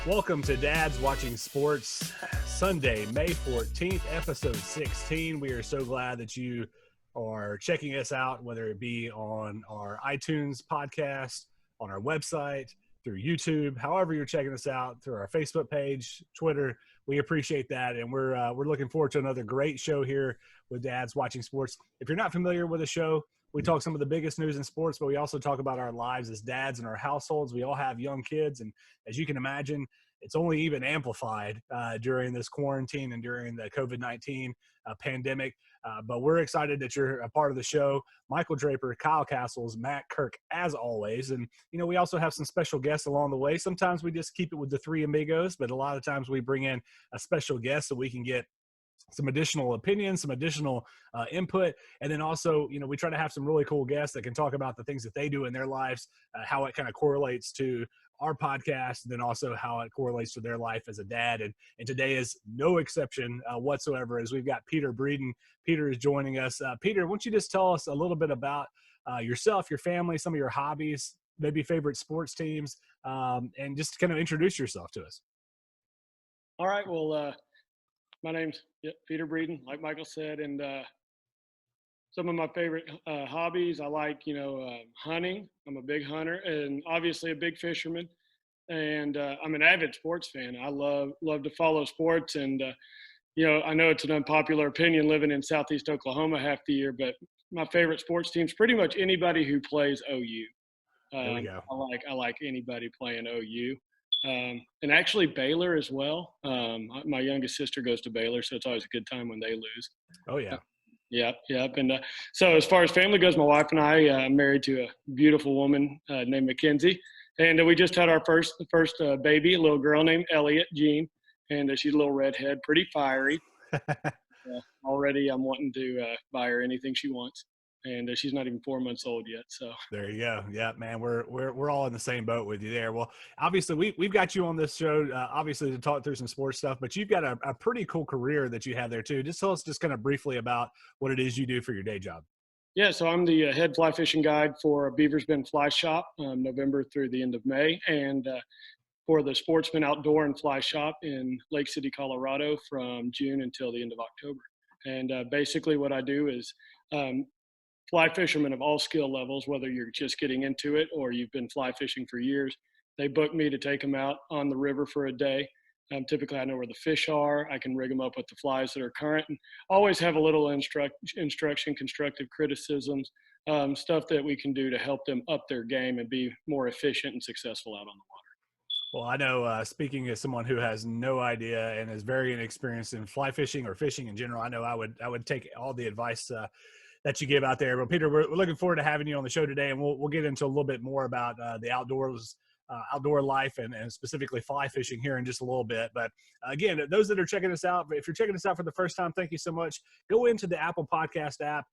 Welcome to Dad's Watching Sports, Sunday, May 14th, episode 16. We are so glad that you are checking us out, whether it be on our iTunes podcast, on our website, through YouTube, however you're checking us out, through our Facebook page, Twitter. We appreciate that, and we're looking forward to another great show here with Dad's Watching Sports. If you're not familiar with the show, we talk some of the biggest news in sports, but we also talk about our lives as dads and our households. We all have young kids, and as you can imagine, it's only even amplified during this quarantine and during the COVID-19 pandemic. But we're excited that you're a part of the show. Michael Draper, Kyle Castles, Matt Kirk, as always. And, you know, we also have some special guests along the way. Sometimes we just keep it with the three amigos, but a lot of times we bring in a special guest so we can get some additional opinions, some additional input. And then also, you know, we try to have some really cool guests that can talk about the things that they do in their lives, how it kind of correlates to our podcast, and then also how it correlates to their life as a dad. And today is no exception whatsoever, as we've got Peter Breeden. Peter is joining us. Peter, why don't you just tell us a little bit about yourself, your family, some of your hobbies, maybe favorite sports teams, and just kind of introduce yourself to us. All right. Well, my name's Peter Breeden, like Michael said, and some of my favorite hobbies, I like, hunting. I'm a big hunter and obviously a big fisherman, and I'm an avid sports fan. I love to follow sports, and I know it's an unpopular opinion living in Southeast Oklahoma half the year, but my favorite sports team's pretty much anybody who plays OU. There we go. I like anybody playing OU. And actually Baylor as well. My youngest sister goes to Baylor, so it's always a good time when they lose. Oh, yeah. Yep. And so as far as family goes, my wife and I are married to a beautiful woman named Mackenzie. And we just had our first baby, a little girl named Elliot Jean. And she's a little redhead, pretty fiery. Already I'm wanting to buy her anything she wants. And she's not even 4 months old yet. So there you go. Yeah, man, we're all in the same boat with you there. Well, obviously we've got you on this show, obviously to talk through some sports stuff, but you've got a pretty cool career that you have there too. Just tell us just kind of briefly about what it is you do for your day job. Yeah, so I'm the head fly fishing guide for Beavers Fly Shop, November through the end of May, and for the Sportsman Outdoor and Fly Shop in Lake City, Colorado, from June until the end of October. And basically what I do is fly fishermen of all skill levels, whether you're just getting into it or you've been fly fishing for years, they book me to take them out on the river for a day. Typically, I know where the fish are. I can rig them up with the flies that are current, and always have a little instruction, constructive criticisms, stuff that we can do to help them up their game and be more efficient and successful out on the water. Well, I know, speaking as someone who has no idea and is very inexperienced in fly fishing or fishing in general, I know I would take all the advice that you give out there. But Peter, we're looking forward to having you on the show today, and we'll get into a little bit more about the outdoor life and specifically fly fishing here in just a little bit. But again, those that are checking us out, if you're checking us out for the first time, thank you so much. Go into the Apple Podcast app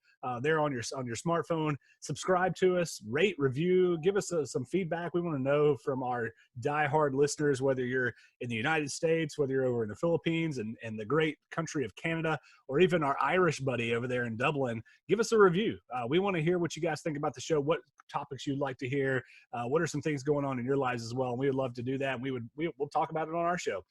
there on your smartphone, subscribe to us, rate, review, give us some feedback. We want to know from our diehard listeners, whether you're in the United States, whether you're over in the Philippines and the great country of Canada, or even our Irish buddy over there in Dublin, give us a review. We want to hear what you guys think about the show, what topics you'd like to hear, what are some things going on in your lives as well. And we would love to do that. We'll talk about it on our show.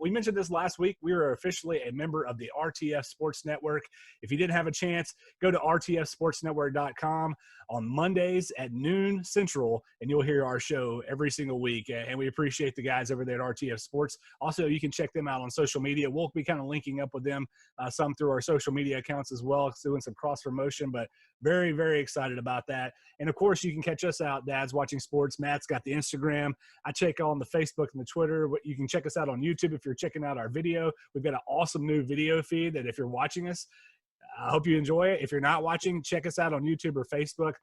We mentioned this last week. We are officially a member of the RTF Sports Network. If you didn't have a chance, go to rtfsportsnetwork.com on Mondays at noon Central, and you'll hear our show every single week. And we appreciate the guys over there at RTF Sports. Also, you can check them out on social media. We'll be kind of linking up with them some through our social media accounts as well, doing some cross promotion, but very, very excited about that. And of course, you can catch us out, Dad's Watching Sports. Matt's got the Instagram. I check on the Facebook and the Twitter. You can check us out on YouTube if you're checking out our video. We've got an awesome new video feed that if you're watching us, I hope you enjoy it. If you're not watching, check us out on YouTube or Facebook.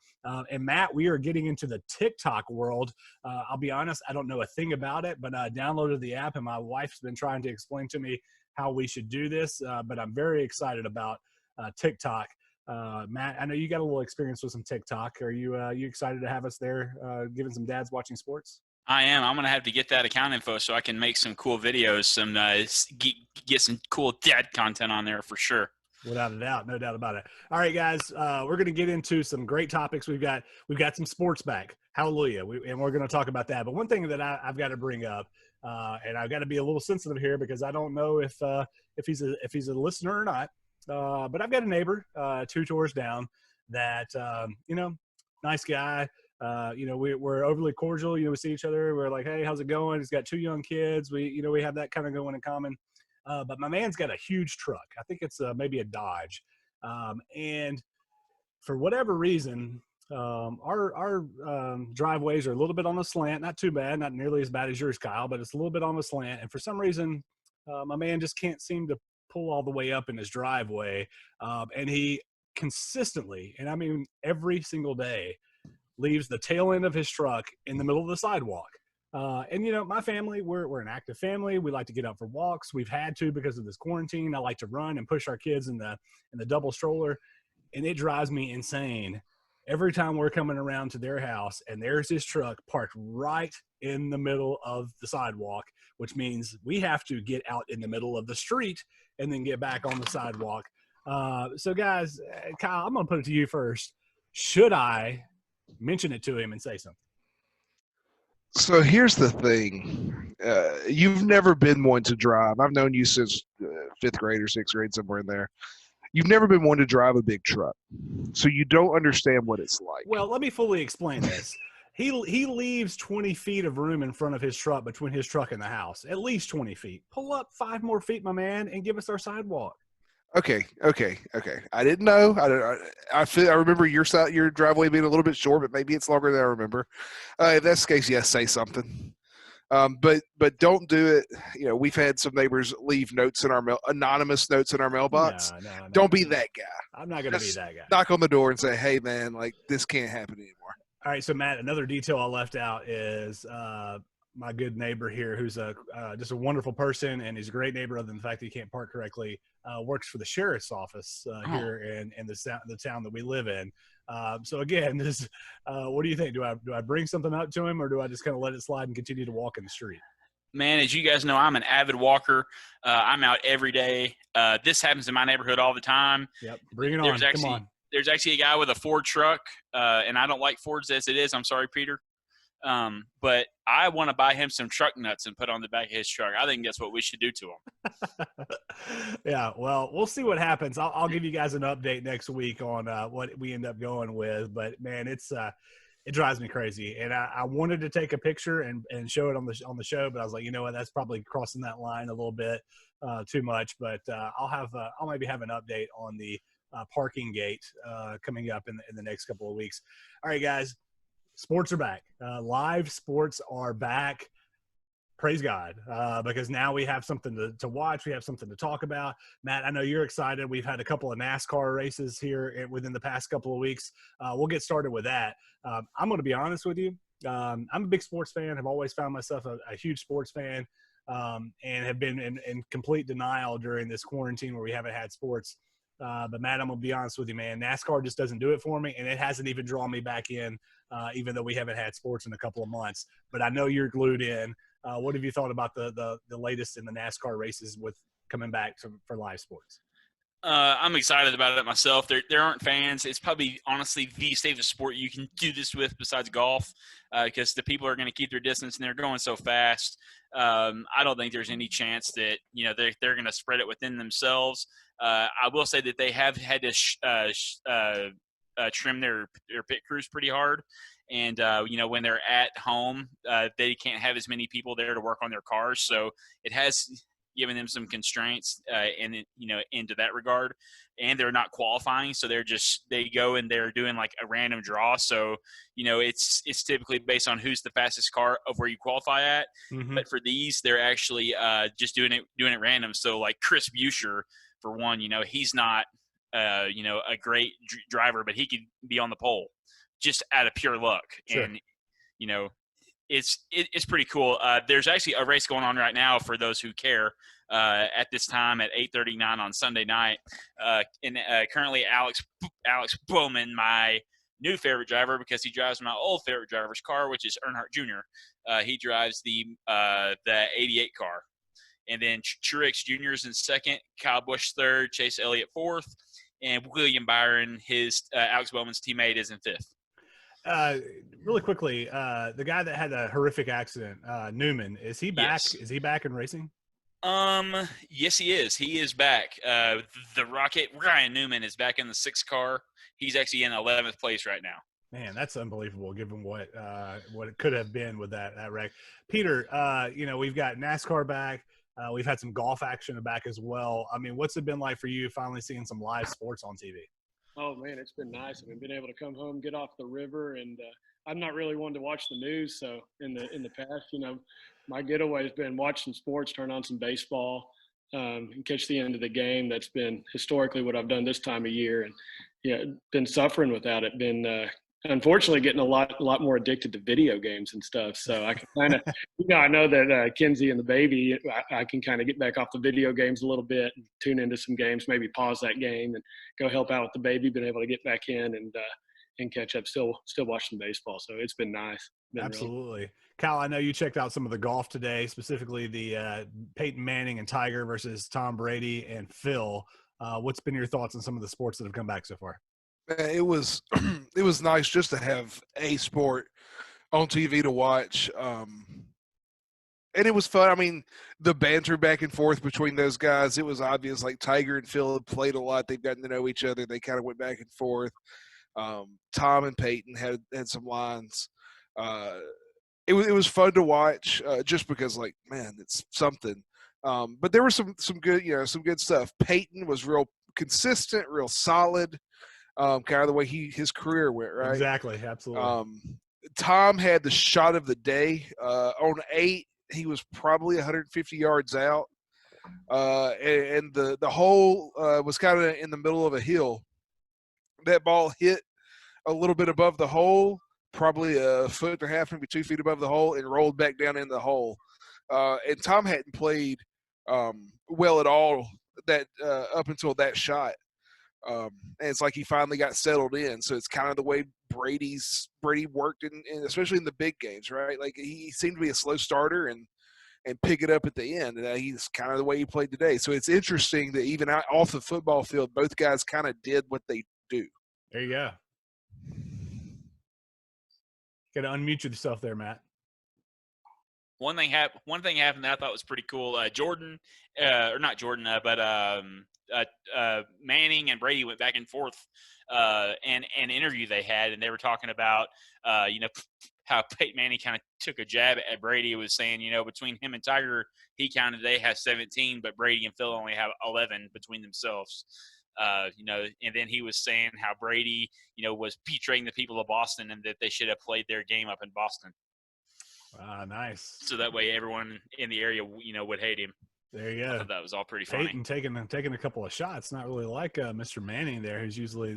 And Matt, we are getting into the TikTok world. I'll be honest, I don't know a thing about it, but I downloaded the app, and my wife's been trying to explain to me how we should do this. But I'm very excited about TikTok. Matt, I know you got a little experience with some TikTok. Are you excited to have us there giving some Dads Watching Sports? I am. I'm going to have to get that account info so I can make some cool videos, get some cool dad content on there for sure. Without a doubt. No doubt about it. All right, guys, we're going to get into some great topics. We've got some sports back. Hallelujah. And we're going to talk about that. But one thing that I've got to bring up, And I've got to be a little sensitive here because I don't know if he's a listener or not. But I've got a neighbor 2 doors down that nice guy. We're overly cordial. We see each other. We're like, hey, how's it going? He's got 2 young kids. We have that kind of going in common. But my man's got a huge truck. I think it's maybe a Dodge. And for whatever reason, our driveways are a little bit on the slant. Not too bad, not nearly as bad as yours, Kyle, but it's a little bit on the slant. And for some reason, my man just can't seem to pull all the way up in his driveway. And he consistently, and I mean every single day, leaves the tail end of his truck in the middle of the sidewalk. My family, we're an active family. We like to get out for walks. We've had to because of this quarantine. I like to run and push our kids in the double stroller. And it drives me insane every time we're coming around to their house and there's his truck parked right in the middle of the sidewalk, which means we have to get out in the middle of the street and then get back on the sidewalk. So guys, Kyle, I'm going to put it to you first. Should I mention it to him and say something? So here's the thing. You've never been one to drive. I've known you since 5th grade or 6th grade, somewhere in there. You've never been one to drive a big truck, so you don't understand what it's like. Well, let me fully explain this. He leaves 20 feet of room in front of his truck between his truck and the house, at least 20 feet. Pull up 5 more feet, my man, and give us our sidewalk. Okay. I didn't know. I remember your driveway being a little bit short, but maybe it's longer than I remember. If that's the case, yes, say something. But don't do it. We've had some neighbors leave notes in our anonymous notes in our mailbox. No, don't be that guy. I'm not going to be that guy. Knock on the door and say, hey, man, like this can't happen anymore. All right. So, Matt, another detail I left out is my good neighbor here, who's just a wonderful person, and he's a great neighbor other than the fact that he can't park correctly, works for the sheriff's office here in the town that we live in. So again, what do you think? Do I bring something up to him, or do I just kind of let it slide and continue to walk in the street? Man, as you guys know, I'm an avid walker. I'm out every day. This happens in my neighborhood all the time. Yep, bring it on. Come on. There's actually a guy with a Ford truck, and I don't like Fords as it is. I'm sorry, Peter. But I want to buy him some truck nuts and put on the back of his truck. I think that's what we should do to him. Yeah, well, we'll see what happens. I'll give you guys an update next week on what we end up going with. But man, it drives me crazy. And I wanted to take a picture and show it on the show, but I was like, you know what, that's probably crossing that line a little bit too much. But I'll maybe have an update on the parking gate coming up in the next couple of weeks. All right, guys. Sports are back. Live sports are back. Praise God, because now we have something to watch. We have something to talk about. Matt, I know you're excited. We've had a couple of NASCAR races here within the past couple of weeks. We'll get started with that. I'm going to be honest with you. I'm a big sports fan. I've always found myself a huge sports fan, and have been in complete denial during this quarantine where we haven't had sports. But Matt, I'm gonna be honest with you, man. NASCAR just doesn't do it for me, and it hasn't even drawn me back in, even though we haven't had sports in a couple of months. But I know you're glued in. What have you thought about the latest in the NASCAR races with coming back for live sports? I'm excited about it myself. There aren't fans. It's probably honestly the safest sport you can do this with besides golf, because the people are going to keep their distance and they're going so fast. I don't think there's any chance that they're going to spread it within themselves. I will say that they have had to trim their pit crews pretty hard. And, when they're at home, they can't have as many people there to work on their cars. So it has given them some constraints into that regard. And they're not qualifying. So they go and they're doing like a random draw. So, it's typically based on who's the fastest car of where you qualify at. Mm-hmm. But for these, they're actually just doing it random. So like Chris Buescher, for one, he's not, a great driver, but he could be on the pole just out of pure luck. Sure. And, it's pretty cool. There's actually a race going on right now for those who care at this time at 8:39 on Sunday night. And currently Alex Bowman, my new favorite driver, because he drives my old favorite driver's car, which is Earnhardt Jr. He drives the 88 car. And then Truex Jr. is in second, Kyle Busch third, Chase Elliott fourth, and William Byron, his Alex Bowman's teammate, is in fifth. Uh, really quickly, the guy that had a horrific accident, Newman, is he back? Yes. Is he back in racing? Yes, he is. He is back. The Rocket Ryan Newman is back in the 6th car. He's actually in 11th place right now. Man, that's unbelievable given what it could have been with that wreck. Peter, we've got NASCAR back. We've had some golf action back as well. I mean, what's it been like for you finally seeing some live sports on TV? Oh man, it's been nice. I mean, being able to come home, get off the river, and I'm not really one to watch the news. So in the past, my getaway has been watch some sports, turn on some baseball, and catch the end of the game. That's been historically what I've done this time of year, and yeah, been suffering without it. Been unfortunately getting a lot more addicted to video games and stuff. So I can kind of, I know that Kinsey and the baby, I can kind of get back off the video games a little bit, and tune into some games, maybe pause that game and go help out with the baby. Been able to get back in and catch up. Still watching baseball. So it's been nice. Absolutely. Kyle, I know you checked out some of the golf today, specifically the Peyton Manning and Tiger versus Tom Brady and Phil. What's been your thoughts on some of the sports that have come back so far? It was it was nice just to have a sport on TV to watch. And it was fun. I mean, the banter back and forth between those guys, it was obvious. Like Tiger and Phil had played a lot. They've gotten to know each other. They kind of went back and forth. Tom and Peyton had some lines. It was fun to watch just because, like, man, it's something. But there was some good, some good stuff. Peyton was real consistent, real solid. Kind of the way his career went, right? Exactly, absolutely. Tom had the shot of the day on 8. He was probably 150 yards out, and the hole was kind of in the middle of a hill. That ball hit a little bit above the hole, probably a foot and a half, maybe 2 feet above the hole, and rolled back down in the hole. And Tom hadn't played well at all that up until that shot. And it's like he finally got settled in. So it's kind of the way Brady worked, in especially in the big games, right? Like he seemed to be a slow starter and pick it up at the end. And he's kind of the way he played today. So it's interesting that even out off the football field, both guys kind of did what they do. There you go. Got to unmute yourself there, Matt. One thing happened that I thought was pretty cool. Manning and Brady went back and forth in an interview they had, and they were talking about how Peyton Manning kind of took a jab at Brady. It was saying, between him and Tiger, he counted they have 17, but Brady and Phil only have 11 between themselves. And then he was saying how Brady, was betraying the people of Boston and that they should have played their game up in Boston. Nice. So that way everyone in the area, would hate him. There you go. I thought that was all pretty funny. Peyton taking a couple of shots, not really like Mr. Manning there, who's usually,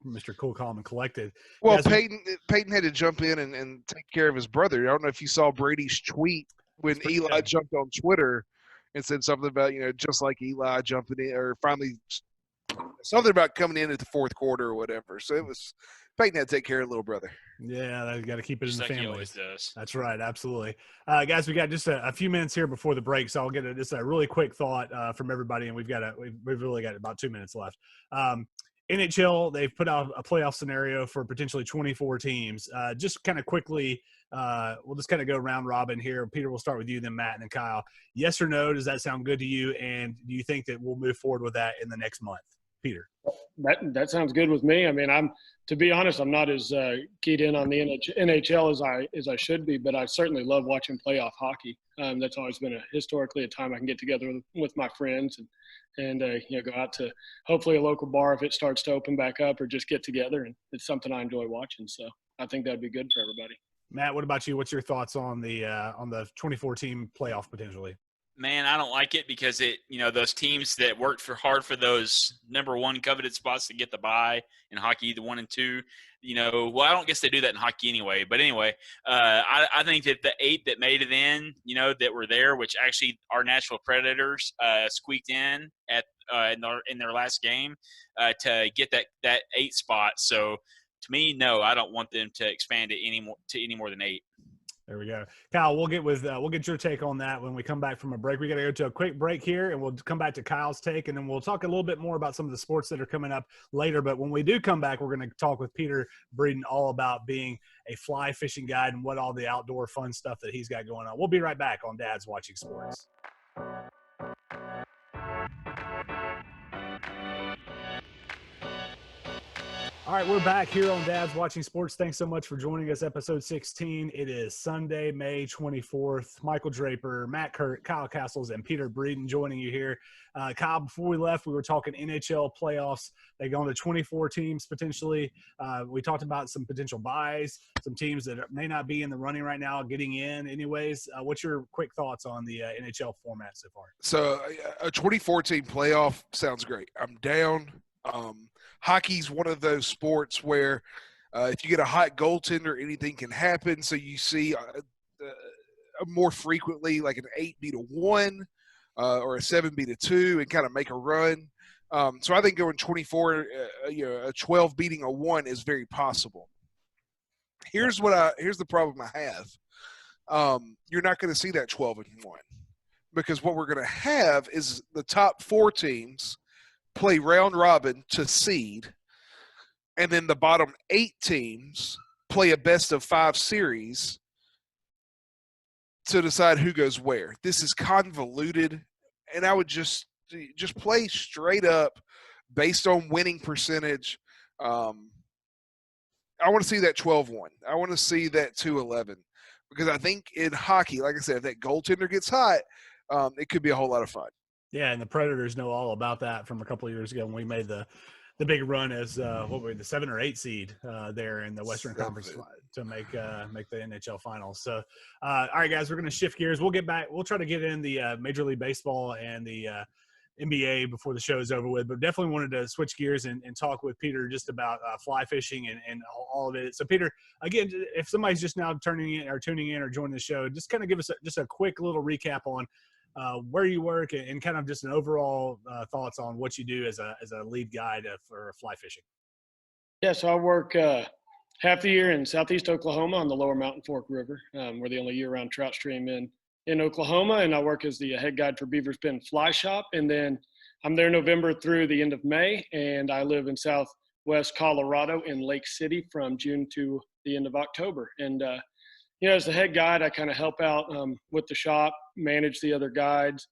Mr. Cool, calm, and collected. Well, Peyton had to jump in and take care of his brother. I don't know if you saw Brady's tweet when Eli jumped on Twitter and said something about, just like Eli jumping in, or finally something about coming in at the fourth quarter or whatever. So it was Peyton had to take care of little brother. Yeah, got to keep it just in the family. He always does. That's right, absolutely. Guys, we got just a few minutes here before the break, so I'll get just a really quick thought from everybody, and we've really got about 2 minutes left. NHL, they've put out a playoff scenario for potentially 24 teams. Just kind of quickly, we'll just kind of go round robin here. Peter, we'll start with you, then Matt, and then Kyle. Yes or no, does that sound good to you, and do you think that we'll move forward with that in the next month? Peter. That sounds good with me. I mean, to be honest, I'm not as keyed in on the NHL as I should be, but I certainly love watching playoff hockey. That's always been historically a time I can get together with my friends and go out to hopefully a local bar if it starts to open back up, or just get together. And it's something I enjoy watching. So I think that'd be good for everybody. Matt, what about you? What's your thoughts on the 24-team playoff potentially? Man, I don't like it because those teams that worked hard for those number one coveted spots to get the bye in hockey, the 1 and 2, well, I don't guess they do that in hockey anyway. But anyway, I think that the 8 that made it in, that were there, which actually our Nashville Predators squeaked in at in their last game to get that 8 spot. So to me, no, I don't want them to expand it any more than 8. There we go. Kyle, we'll get your take on that when we come back from a break. We got to go to a quick break here, and we'll come back to Kyle's take, and then we'll talk a little bit more about some of the sports that are coming up later. But when we do come back, we're going to talk with Peter Breeden all about being a fly fishing guide and what all the outdoor fun stuff that he's got going on. We'll be right back on Dad's Watching Sports. All right, we're back here on Dad's Watching Sports. Thanks so much for joining us, episode 16. It is Sunday, May 24th. Michael Draper, Matt Kurt, Kyle Castles, and Peter Breeden joining you here. Kyle, before we left, we were talking NHL playoffs. They go on to 24 teams potentially. We talked about some potential buys, some teams that may not be in the running right now getting in anyways. What's your quick thoughts on the NHL format so far? So a 24-team playoff sounds great. I'm down. Hockey's one of those sports where if you get a hot goaltender, anything can happen. So you see more frequently like an 8 beat a 1 or a 7 beat a 2 and kind of make a run. So I think going 24, a 12 beating a 1 is very possible. Here's the problem I have. You're not going to see that 12 and 1 because what we're going to have is the top 4 teams play round robin to seed, and then the bottom 8 teams play a best of 5 series to decide who goes where. This is convoluted, and I would just play straight up based on winning percentage. I want to see that 12-1. I want to see that 2-11 because I think in hockey, like I said, if that goaltender gets hot, it could be a whole lot of fun. Yeah, and the Predators know all about that from a couple of years ago when we made the big run as the 7 or 8 seed there in the Western Conference to make the NHL Finals. So, all right, guys, we're going to shift gears. We'll get back. We'll try to get in the Major League Baseball and the NBA before the show is over with, but definitely wanted to switch gears and talk with Peter just about fly fishing and all of it. So, Peter, again, if somebody's just now tuning in or joining the show, just kind of give us just a quick little recap on where you work and kind of just an overall thoughts on what you do as a lead guide for fly fishing. Yeah, so I work half the year in southeast Oklahoma on the Lower Mountain Fork River. We're the only year-round trout stream in Oklahoma, and I work as the head guide for Beavers Bend Fly Shop. And then I'm there November through the end of May, and I live in southwest Colorado in Lake City from June to the end of October. And as the head guide, I kind of help out with the shop, manage the other guides.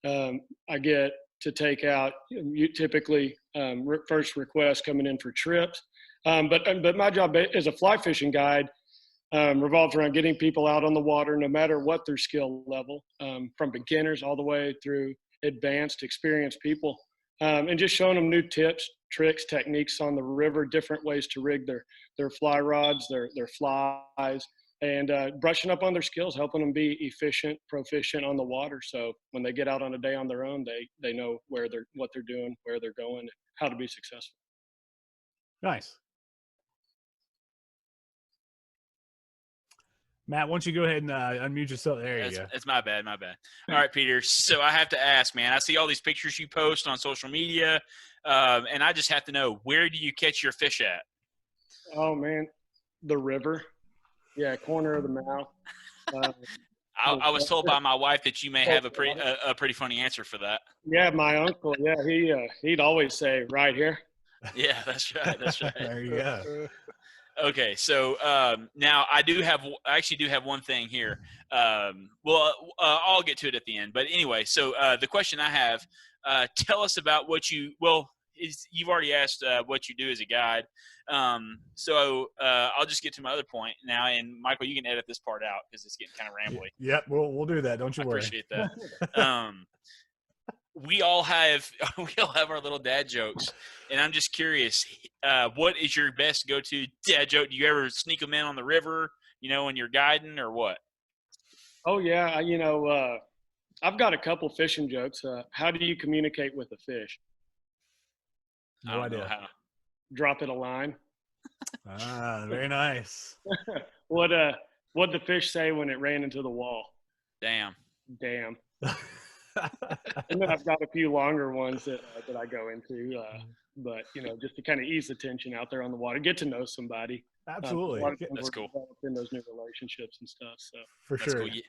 I get to take out typically first requests coming in for trips. But my job as a fly fishing guide revolves around getting people out on the water, no matter what their skill level, from beginners all the way through advanced, experienced people, and just showing them new tips, tricks, techniques on the river, different ways to rig their fly rods, their flies, and brushing up on their skills, helping them be efficient, proficient on the water. So when they get out on a day on their own, they know what they're doing, where they're going, and how to be successful. Nice. Matt, why don't you go ahead and unmute yourself? There you go. It's my bad. All right, Peter. So I have to ask, man, I see all these pictures you post on social media, and I just have to know, where do you catch your fish at? Oh, man, the river. Yeah, corner of the mouth. I was told by my wife that you may have a pretty funny answer for that. Yeah, my uncle. Yeah, he'd always say, right here. Yeah, that's right. There you go. Okay, so now I actually do have one thing here. I'll get to it at the end. But anyway, so the question I have, tell us about you've already asked what you do as a guide. So I'll just get to my other point now. And Michael, you can edit this part out because it's getting kind of rambly. Yep, we'll do that. Don't you worry. I appreciate that. We all have our little dad jokes, and I'm just curious, what is your best go-to dad joke? Do you ever sneak them in on the river, when you're guiding, or what? Oh yeah, I've got a couple fishing jokes. How do you communicate with a fish? No idea. How. Drop it a line. Very nice. What'd the fish say when it ran into the wall? Damn. And then I've got a few longer ones that I go into, but just to kind of ease the tension out there on the water, get to know somebody. Absolutely. A lot of times That's we're cool. developing those new relationships and stuff. So For That's sure. cool. Yeah,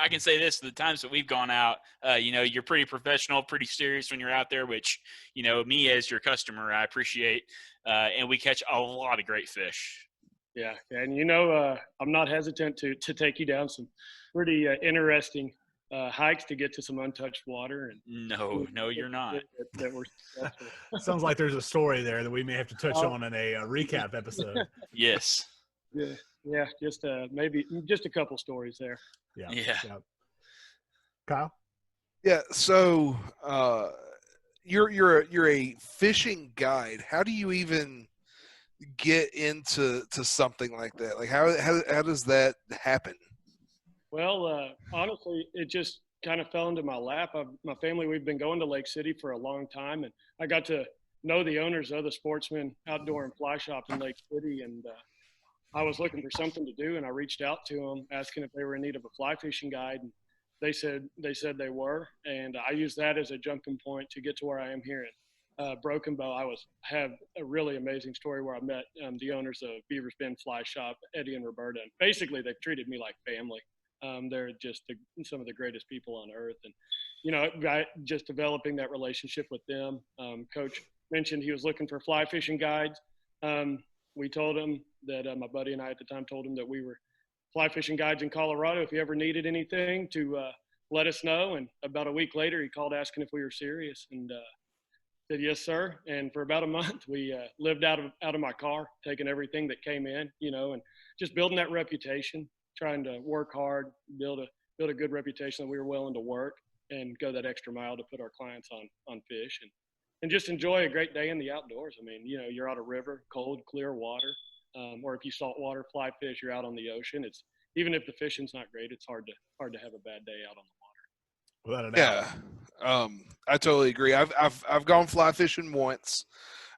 I can say this: the times that we've gone out, you're pretty professional, pretty serious when you're out there. Which, me as your customer, I appreciate. And we catch a lot of great fish. yeah, and I'm not hesitant to take you down some pretty interesting hikes to get to some untouched water. And No, you're not. that we're successful. Sounds like there's a story there that we may have to touch on in a recap episode. Yes. Yeah, just maybe just a couple stories there. Yeah. Kyle? Yeah. So you're a fishing guide. How do you even get into something like that? Like how does that happen? Well, honestly, it just kind of fell into my lap. My family, we've been going to Lake City for a long time, and I got to know the owners of the Sportsman Outdoor and Fly Shop in Lake City, and I was looking for something to do, and I reached out to them asking if they were in need of a fly fishing guide, and they said they were, and I used that as a jumping point to get to where I am here in Broken Bow. I have a really amazing story where I met the owners of Beavers Bend Fly Shop, Eddie and Roberta, and basically they've treated me like family. They're just some of the greatest people on earth, and just developing that relationship with them. Coach mentioned he was looking for fly fishing guides. We told him that my buddy and I at the time told him that we were fly fishing guides in Colorado. If he ever needed anything, to let us know. And about a week later, he called asking if we were serious, and said yes, sir. And for about a month, we lived out of my car, taking everything that came in, and just building that reputation, trying to work hard, build a good reputation that we were willing to work and go that extra mile to put our clients on fish and just enjoy a great day in the outdoors. I mean, you're out a river, cold, clear water, or if you saltwater fly fish, you're out on the ocean. It's even if the fishing's not great, it's hard to have a bad day out on the water. Without a doubt. Yeah. I totally agree. I've gone fly fishing once.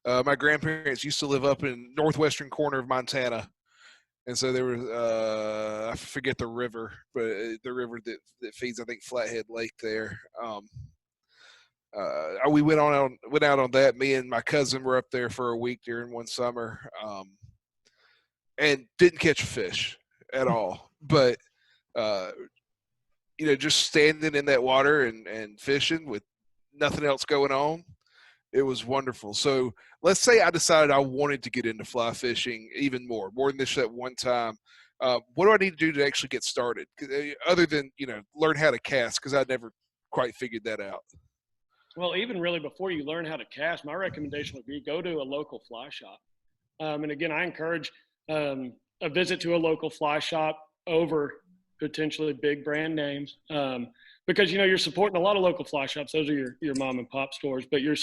My grandparents used to live up in northwestern corner of Montana. And so there was, I forget the river, but the river that feeds, I think, Flathead Lake there. We went out on that. Me and my cousin were up there for a week during one summer, and didn't catch a fish at all. But just standing in that water and fishing with nothing else going on, it was wonderful. So let's say I decided I wanted to get into fly fishing even more than this at one time. What do I need to do to actually get started? Other than, learn how to cast, because I never quite figured that out. Well, even really before you learn how to cast, my recommendation would be go to a local fly shop. And again, I encourage a visit to a local fly shop over potentially big brand names. Because you're supporting a lot of local fly shops. Those are your mom and pop stores, but you're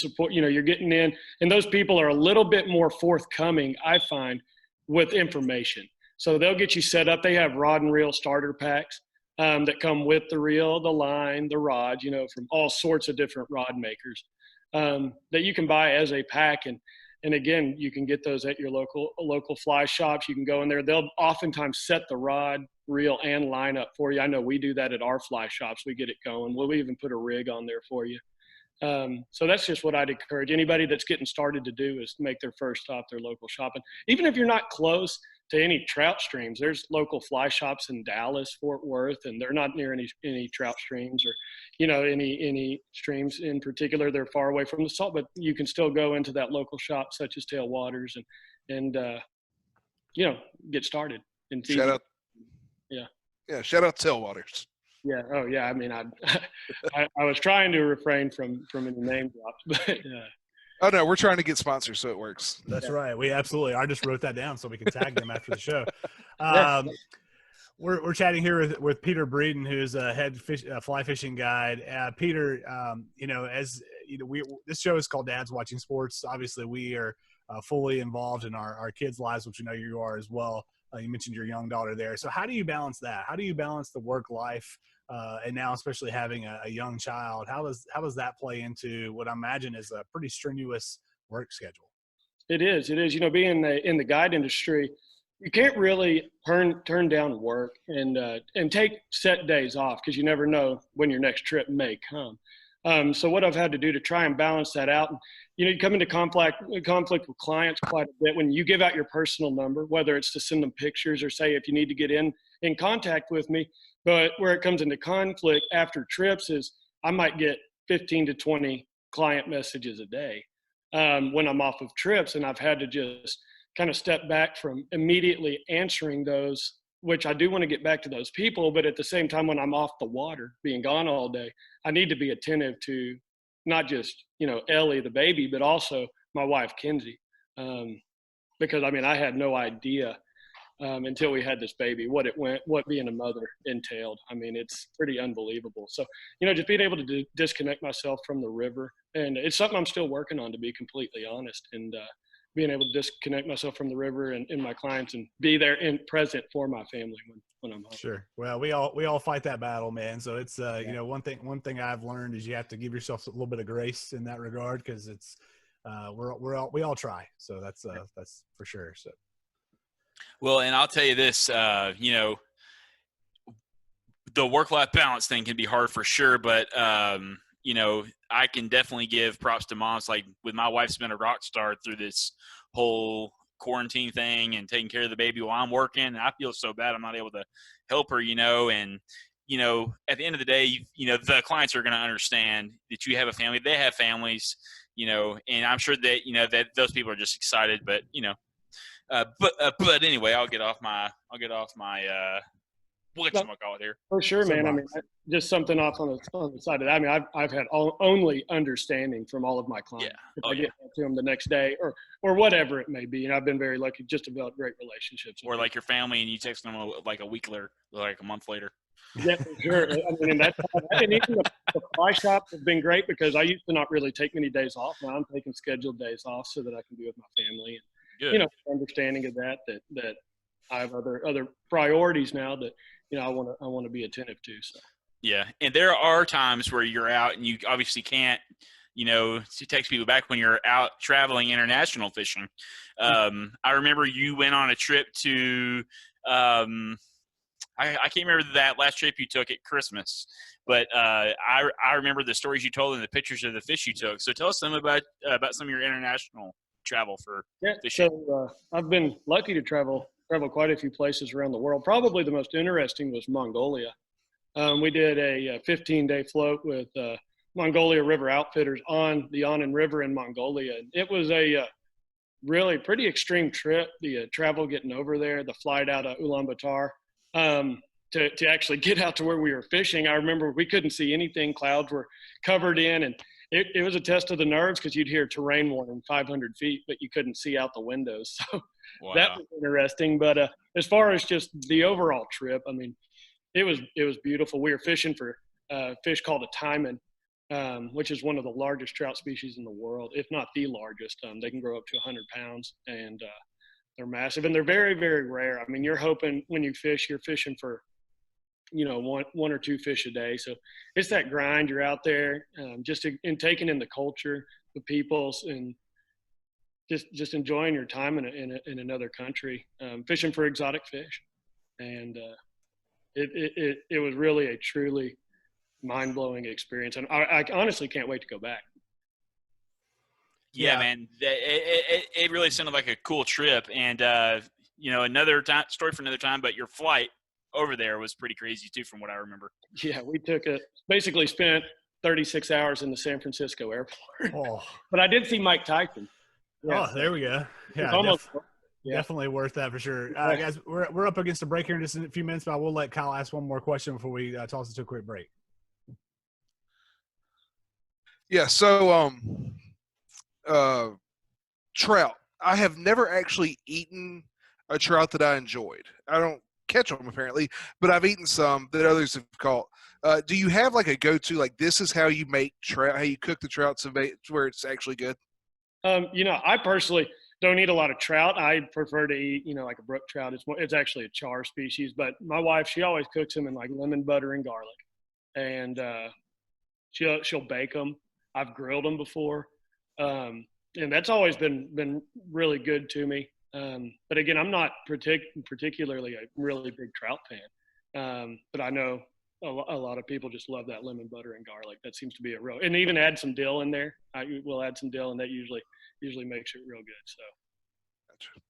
getting in, and those people are a little bit more forthcoming, I find, with information. So they'll get you set up. They have rod and reel starter packs that come with the reel, the line, the rod, from all sorts of different rod makers that you can buy as a pack. And again, you can get those at your local fly shops. You can go in there. They'll oftentimes set the rod, reel, and line up for you. I know we do that at our fly shops. We get it going. We'll even put a rig on there for you. So that's just what I'd encourage anybody that's getting started to do, is make their first stop their local shop. And even if you're not close to any trout streams, there's local fly shops in Dallas, Fort Worth, and they're not near any trout streams or any streams in particular. They're far away from the salt, but you can still go into that local shop such as Tailwaters and get started. And Shout out. Yeah. Shout out Tailwaters. Yeah. Oh yeah. I mean, I was trying to refrain from any name drops, but Oh no, we're trying to get sponsors, so it works. That's right. We absolutely. I just wrote that down so we can tag them after the show. We're chatting here with Peter Breeden, who's a head fly fishing guide. Peter, this show is called Dad's Watching Sports. Obviously, we are fully involved in our kids' lives, which we know you are as well. You mentioned your young daughter there. So how do you balance that? How do you balance the work life and now especially having a young child? How does that play into what I imagine is a pretty strenuous work schedule? It is. Being in the guide industry, you can't really turn down work and take set days off, because you never know when your next trip may come. So what I've had to do to try and balance that out, and, you come into conflict with clients quite a bit when you give out your personal number, whether it's to send them pictures or say if you need to get in contact with me. But where it comes into conflict after trips is I might get 15 to 20 client messages a day when I'm off of trips, and I've had to just kind of step back from immediately answering those, which I do want to get back to those people. But at the same time, when I'm off the water, being gone all day, I need to be attentive to not just, Ellie, the baby, but also my wife, Kinsey. Because I had no idea until we had this baby, what being a mother entailed. It's pretty unbelievable. So, just being able to disconnect myself from the river, and it's something I'm still working on, to be completely honest, and being able to disconnect myself from the river and my clients and be there and present for my family when I'm home. Sure. Well, we all fight that battle, man. So it's, one thing I've learned is you have to give yourself a little bit of grace in that regard. Cause it's, we all try. So that's for sure. So. Well, and I'll tell you this, the work-life balance thing can be hard for sure, but, I can definitely give props to moms. Like with my wife's been a rock star through this whole quarantine thing and taking care of the baby while I'm working. And I feel so bad I'm not able to help her, and, at the end of the day, the clients are going to understand that you have a family, they have families, and I'm sure that, that those people are just excited, but, but anyway, I'll get off my whatchamacallit here. For sure, man. Just something off on the side of that. I've had only understanding from all of my clients. Yeah. If I get to them the next day or whatever it may be. And I've been very lucky just to develop great relationships. Or like your family and you text them like a week later, like a month later. Yeah, for sure. And even the fly shops have been great because I used to not really take many days off. Now I'm taking scheduled days off so that I can be with my family. And, Good. Understanding of that I have other priorities now that, I want to be attentive to. So. Yeah. And there are times where you're out and you obviously can't, text people back when you're out traveling international fishing. I remember you went on a trip to, I can't remember that last trip you took at Christmas, but I remember the stories you told and the pictures of the fish you took. So tell us some about some of your international travel for fishing. So I've been lucky to travel quite a few places around the world. Probably the most interesting was Mongolia. We did a 15-day float with Mongolia River Outfitters on the Annan River in Mongolia. It was a really pretty extreme trip, the travel getting over there, the flight out of Ulaanbaatar to actually get out to where we were fishing. I remember we couldn't see anything. Clouds were covered in, and it was a test of the nerves because you'd hear terrain warning 500 feet, but you couldn't see out the windows. So Wow. That was interesting. But as far as just the overall trip, it was beautiful. We were fishing for fish called a taimen, which is one of the largest trout species in the world, if not the largest. They can grow up to 100 pounds, and they're massive, and they're very, very rare. You're hoping when you fish, you're fishing for, one or two fish a day. So it's that grind. You're out there just taking in the culture, the peoples, and just enjoying your time in another country, fishing for exotic fish. And it was really a truly mind-blowing experience. And I honestly can't wait to go back. Yeah, man, it really sounded like a cool trip. And, another story for another time, but your flight over there was pretty crazy too, from what I remember. Yeah, we basically spent 36 hours in the San Francisco airport. Oh. But I did see Mike Tyson. Yeah. Oh, there we go. Yeah, definitely worth that for sure. Guys, we're up against a break here in just a few minutes, but I will let Kyle ask one more question before we toss it to a quick break. Yeah, so trout. I have never actually eaten a trout that I enjoyed. I don't catch them apparently, but I've eaten some that others have caught. Do you have like a go-to, like this is how you make trout, how you cook the trout to where it's actually good? I personally don't eat a lot of trout. I prefer to eat, like a brook trout. It's actually a char species, but my wife, she always cooks them in like lemon butter and garlic, and she'll bake them. I've grilled them before, and that's always been really good to me. But again, I'm not particularly a really big trout fan, but I know a lot of people just love that lemon butter and garlic. That seems to be a real, and even add some dill in there. We'll add some dill, and that usually makes it real good. So. Gotcha.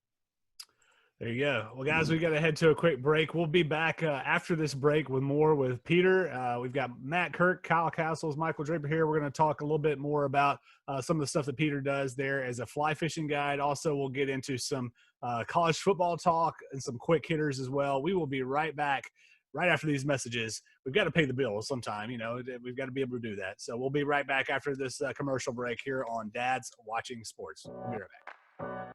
There you go. Well, guys, we got to head to a quick break. We'll be back after this break with more with Peter. We've got Matt Kirk, Kyle Castles, Michael Draper here. We're going to talk a little bit more about some of the stuff that Peter does there as a fly fishing guide. Also, we'll get into some college football talk and some quick hitters as well. We will be right back right after these messages. We've got to pay the bills sometime. We've got to be able to do that. So we'll be right back after this commercial break here on Dad's Watching Sports. We'll be right back.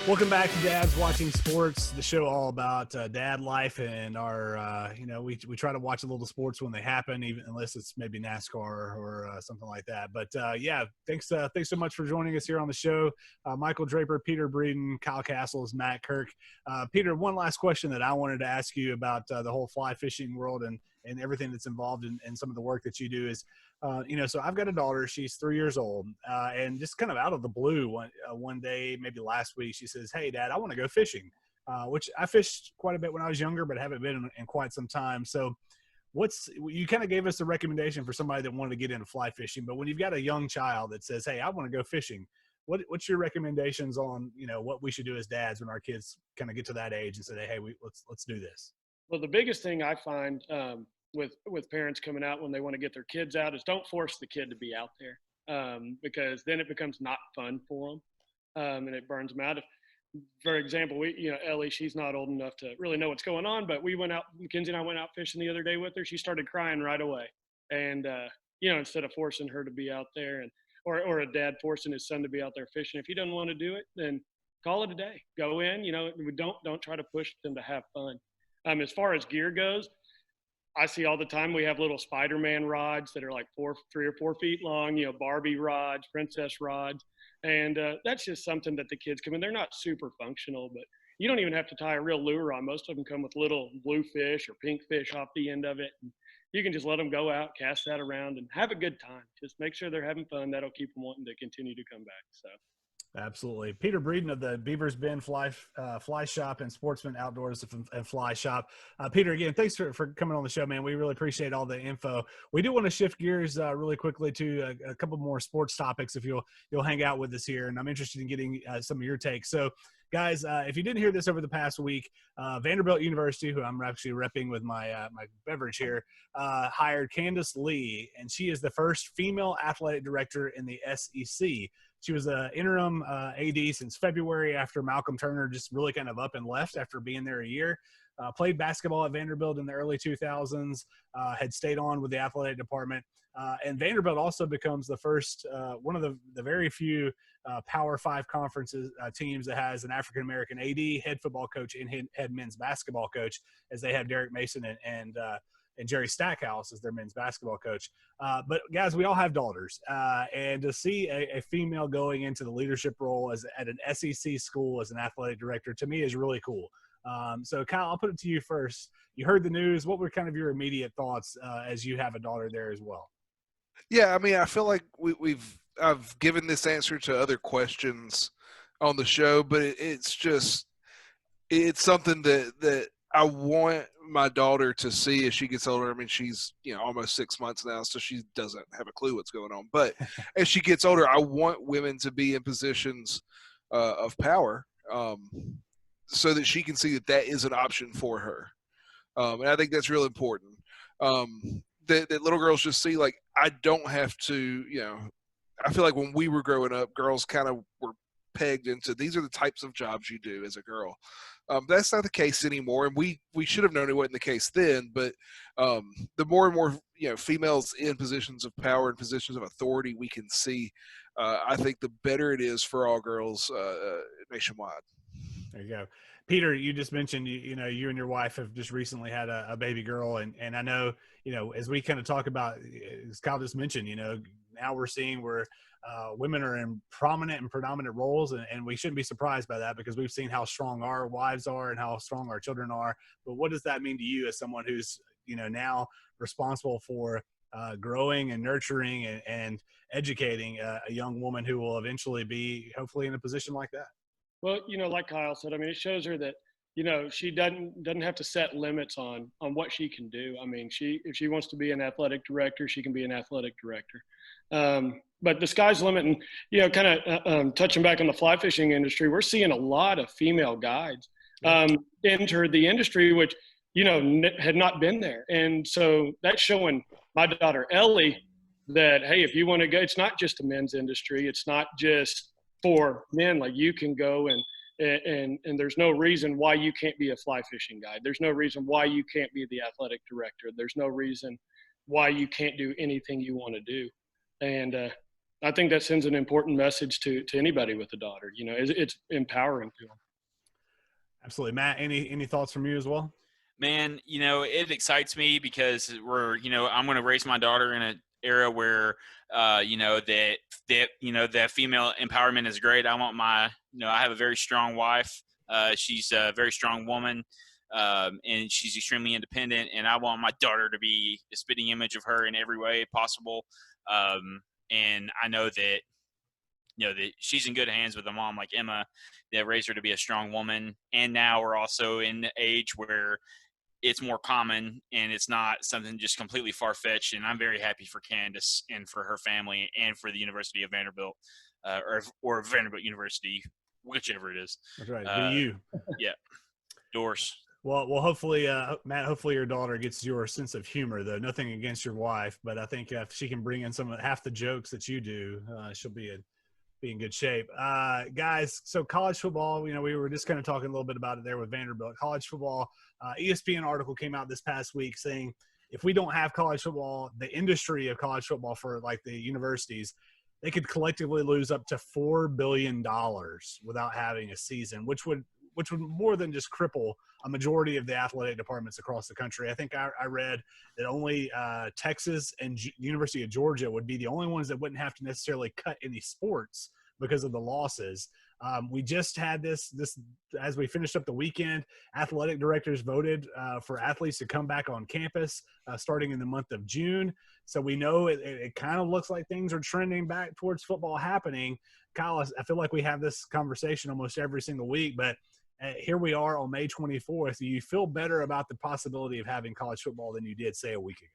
Welcome back to Dad's Watching Sports, the show all about dad life and our, we try to watch a little sports when they happen, even unless it's maybe NASCAR or something like that. But thanks so much for joining us here on the show. Michael Draper, Peter Breeden, Kyle Castles, Matt Kirk. Peter, one last question that I wanted to ask you about the whole fly fishing world and everything that's involved in some of the work that you do is, so I've got a daughter, she's 3 years old, and just kind of out of the blue one day, maybe last week, she says, "Hey Dad, I want to go fishing," which I fished quite a bit when I was younger, but haven't been in quite some time. So you kind of gave us a recommendation for somebody that wanted to get into fly fishing, but when you've got a young child that says, "Hey, I want to go fishing," what's your recommendations on, what we should do as dads when our kids kind of get to that age and say, "Hey, let's do this"? Well, the biggest thing I find with parents coming out when they want to get their kids out is don't force the kid to be out there, because then it becomes not fun for them, and it burns them out. For example, Ellie, she's not old enough to really know what's going on, but we went out, Mackenzie and I went out fishing the other day with her. She started crying right away, and instead of forcing her to be out there, or a dad forcing his son to be out there fishing, if he doesn't want to do it, then call it a day. Go in, don't try to push them to have fun. As far as gear goes, I see all the time we have little Spider-Man rods that are like 3 or 4 feet long, Barbie rods, princess rods. And that's just something that the kids come in. They're not super functional, but you don't even have to tie a real lure on. Most of them come with little blue fish or pink fish off the end of it. And you can just let them go out, cast that around, and have a good time. Just make sure they're having fun. That'll keep them wanting to continue to come back. So. Absolutely. Peter Breeden of the Beavers Bend Fly Shop and Sportsman Outdoors and Fly Shop. Peter, again, thanks for coming on the show, man. We really appreciate all the info. We do want to shift gears really quickly to a couple more sports topics if you'll hang out with us here, and I'm interested in getting some of your takes. So, guys, if you didn't hear this over the past week, Vanderbilt University, who I'm actually repping with my beverage here, hired Candace Lee, and she is the first female athletic director in the SEC. She was an interim AD since February after Malcolm Turner just really kind of up and left after being there a year. Played basketball at Vanderbilt in the early 2000s, had stayed on with the athletic department. And Vanderbilt also becomes the first, one of the very few Power 5 conferences teams that has an African-American AD, head football coach, and head men's basketball coach, as they have Derek Mason and Jerry Stackhouse as their men's basketball coach. But guys, we all have daughters, and to see a female going into the leadership role at an SEC school as an athletic director, to me is really cool. So Kyle, I'll put it to you first. You heard the news. What were kind of your immediate thoughts as you have a daughter there as well? Yeah, I mean, I feel like I've given this answer to other questions on the show, but it's something that I want my daughter to see as she gets older. I mean, she's almost 6 months now, so she doesn't have a clue what's going on. But as she gets older, I want women to be in positions of power, so that she can see that is an option for her. And I think that's real important. That little girls just see, like, I don't have to. I feel like when we were growing up, girls kind of were pegged into these are the types of jobs you do as a girl. That's not the case anymore, and we should have known it wasn't the case then. But the more and more females in positions of power and positions of authority we can see, I think the better it is for all girls nationwide. There you go. Peter, you just mentioned, you and your wife have just recently had a baby girl. And I know, as we kind of talk about, as Kyle just mentioned, now we're seeing where women are in prominent and predominant roles. And we shouldn't be surprised by that because we've seen how strong our wives are and how strong our children are. But what does that mean to you as someone who's, now responsible for growing and nurturing and educating a young woman who will eventually be hopefully in a position like that. Well, like Kyle said, I mean, it shows her that, she doesn't have to set limits on what she can do. I mean, if she wants to be an athletic director, she can be an athletic director. But the sky's the limit. And, kind of touching back on the fly fishing industry, we're seeing a lot of female guides enter the industry, which, had not been there. And so that's showing my daughter Ellie that, hey, if you want to go, it's not just a men's industry. It's not just for men. Like, you can go and there's no reason why you can't be a fly fishing guide. There's no reason why you can't be the athletic director. There's no reason why you can't do anything you want to do. And I think that sends an important message to anybody with a daughter. It's empowering to them. Absolutely. Matt, any thoughts from you as well? Man, it excites me because I'm going to raise my daughter in an era where, that female empowerment is great. I want I have a very strong wife. She's a very strong woman, and she's extremely independent. And I want my daughter to be a spitting image of her in every way possible. And I know that, that she's in good hands with a mom like Emma that raised her to be a strong woman. And now we're also in the age where it's more common and it's not something just completely far-fetched. And I'm very happy for Candace and for her family and for the University of Vanderbilt or Vanderbilt University, whichever it is. That's right. VU. Yeah. Doors. Well, hopefully, Matt, hopefully your daughter gets your sense of humor, though. Nothing against your wife, but I think if she can bring in half the jokes that you do, she'll be in good shape. Guys, so college football, we were just kind of talking a little bit about it there with Vanderbilt. College football, ESPN article came out this past week saying if we don't have college football, the industry of college football for like the universities, they could collectively lose up to $4 billion without having a season, which would more than just cripple a majority of the athletic departments across the country. I think I read that only Texas and University of Georgia would be the only ones that wouldn't have to necessarily cut any sports because of the losses. We just had this as we finished up the weekend, athletic directors voted for athletes to come back on campus starting in the month of June. So we know it kind of looks like things are trending back towards football happening. Kyle, I feel like we have this conversation almost every single week, but here we are on May 24th. Do you feel better about the possibility of having college football than you did, say, a week ago?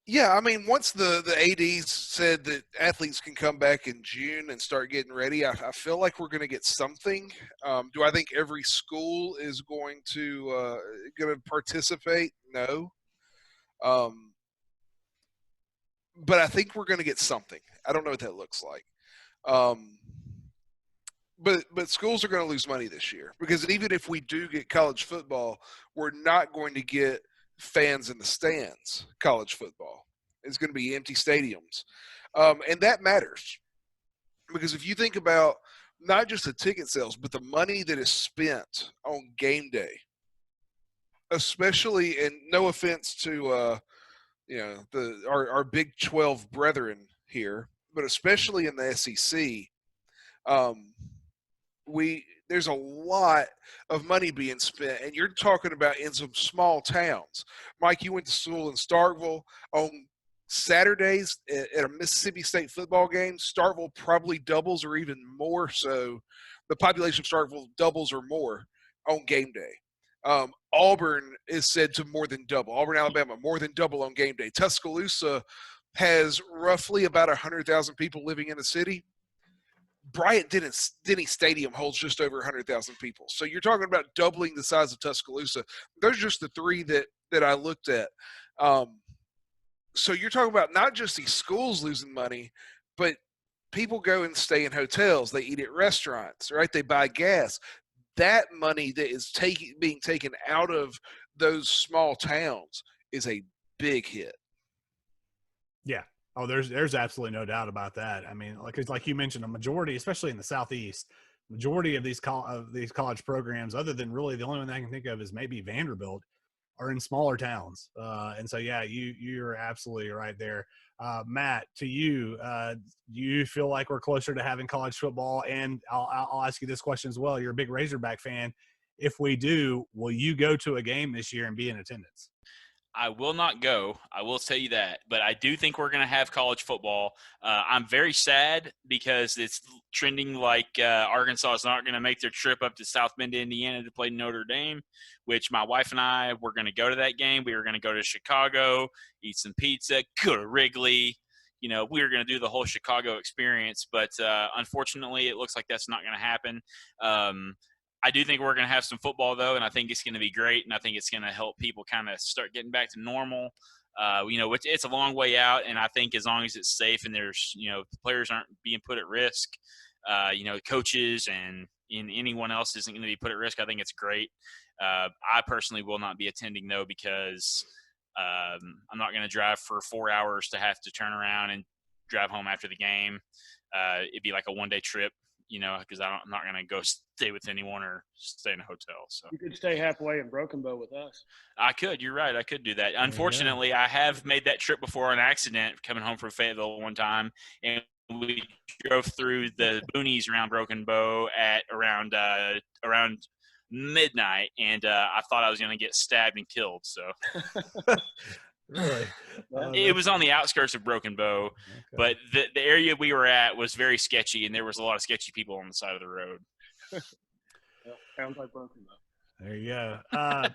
Yeah, I mean, once the ADs said that athletes can come back in June and start getting ready, I feel like we're going to get something. Do I think every school is going to participate? No. But I think we're going to get something. I don't know what that looks like. But schools are going to lose money this year because even if we do get college football, we're not going to get fans in the stands. College football, it's going to be empty stadiums, and that matters because if you think about not just the ticket sales, but the money that is spent on game day, especially, and no offense to our Big 12 brethren here, but especially in the SEC. There's a lot of money being spent, and you're talking about in some small towns. Mike, you went to school in Starkville. On Saturdays at a Mississippi State football game, Starkville probably doubles or even more so. The population of Starkville doubles or more on game day. Auburn is said to more than double. Auburn, Alabama, more than double on game day. Tuscaloosa has roughly about 100,000 people living in the city. Bryant-Denny Stadium holds just over 100,000 people. So you're talking about doubling the size of Tuscaloosa. Those are just the three that I looked at. So you're talking about not just these schools losing money, but people go and stay in hotels. They eat at restaurants, right? They buy gas. That money that is being taken out of those small towns is a big hit. Yeah. Oh, there's absolutely no doubt about that. I mean, like you mentioned, a majority, especially in the Southeast, majority of these college programs, other than really the only one I can think of is maybe Vanderbilt, are in smaller towns. And so, yeah, you're absolutely right there. Matt, to you, do you feel like we're closer to having college football? And I'll ask you this question as well. You're a big Razorback fan. If we do, will you go to a game this year and be in attendance? I will not go. I will tell you that. But I do think we're going to have college football. I'm very sad because it's trending like Arkansas is not going to make their trip up to South Bend, Indiana to play Notre Dame, which my wife and I were going to go to that game. We were going to go to Chicago, eat some pizza, go to Wrigley. You know, we were going to do the whole Chicago experience. But unfortunately, it looks like that's not going to happen. I do think we're going to have some football, though, and I think it's going to be great, and I think it's going to help people kind of start getting back to normal. You know, it's a long way out, and I think as long as it's safe and there's, you know, the players aren't being put at risk, you know, coaches and anyone else isn't going to be put at risk, I think it's great. I personally will not be attending, though, because I'm not going to drive for 4 hours to have to turn around and drive home after the game. It'd be like a one-day trip. You know, because I'm not going to go stay with anyone or stay in a hotel. So You could stay halfway in Broken Bow with us. I could. You're right. I could do that. Unfortunately, I have made that trip before on accident, coming home from Fayetteville one time, and we drove through the boonies around Broken Bow at around midnight, and I thought I was going to get stabbed and killed. So Really? it was on the outskirts of Broken Bow, but the area we were at was very sketchy, and there was a lot of sketchy people on the side of the road. Sounds like Broken Bow. There you go.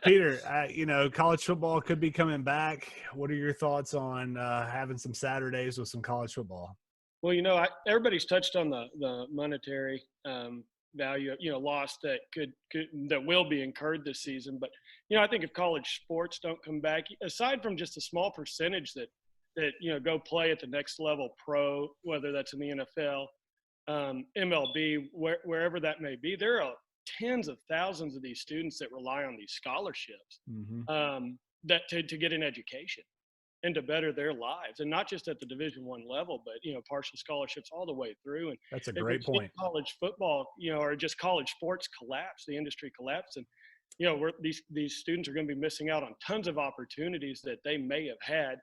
Peter, you know, college football could be coming back. What are your thoughts on having some Saturdays with some college football? Well, you know, everybody's touched on the monetary value, you know, loss that that will be incurred this season. But, you know, I think if college sports don't come back, aside from just a small percentage that, you know, go play at the next level pro, whether that's in the NFL, MLB, wherever that may be, there are tens of thousands of these students that rely on these scholarships that to get an education and to better their lives, and not just at the Division I level, but, you know, partial scholarships all the way through. And that's a great point. College football, you know, or just college sports collapse, the industry collapse, and, you know, these students are going to be missing out on tons of opportunities that they may have had.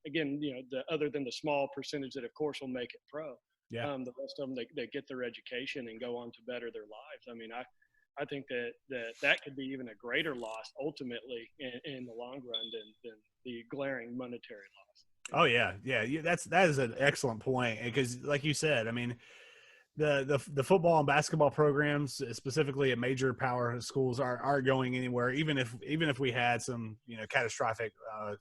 Again, you know, other than the small percentage that, of course, will make it pro. Yeah. The rest of them, they get their education and go on to better their lives. I mean, I think that could be even a greater loss ultimately in the long run than the glaring monetary loss. Oh yeah. That is an excellent point, because, like you said, I mean, the football and basketball programs, specifically at major power schools, aren't going anywhere, even if we had some, you know, catastrophic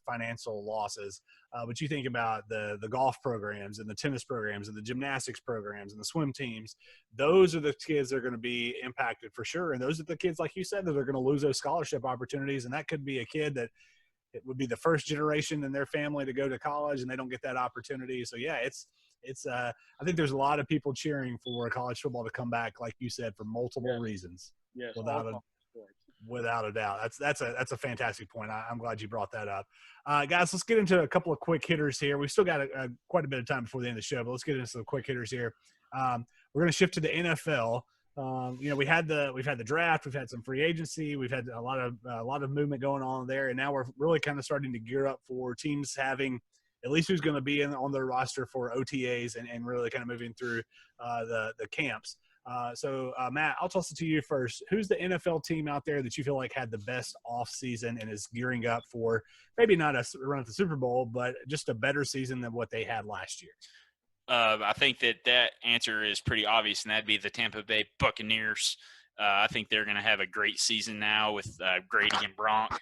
financial losses. But you think about the golf programs and the tennis programs and the gymnastics programs and the swim teams, those are the kids that are going to be impacted for sure. And those are the kids, like you said, that are going to lose those scholarship opportunities. And that could be a kid that it would be the first generation in their family to go to college, and they don't get that opportunity. So yeah, it's I think there's a lot of people cheering for college football to come back, like you said, for multiple reasons. Yes, without a doubt. That's a fantastic point. I'm glad you brought that up. Guys, let's get into a couple of quick hitters here. We've still got quite a bit of time before the end of the show, but let's get into some quick hitters here. We're going to shift to the NFL. You know, we've had the draft, we've had some free agency, we've had a lot of movement going on there, and now we're really kind of starting to gear up for teams having at least who's going to be on their roster for OTAs and really kind of moving through the camps. So Matt, I'll toss it to you first. Who's the NFL team out there that you feel like had the best off season and is gearing up for maybe not a run at the Super Bowl, but just a better season than what they had last year? I think that answer is pretty obvious, and that'd be the Tampa Bay Buccaneers. I think they're going to have a great season now with Brady and Gronk.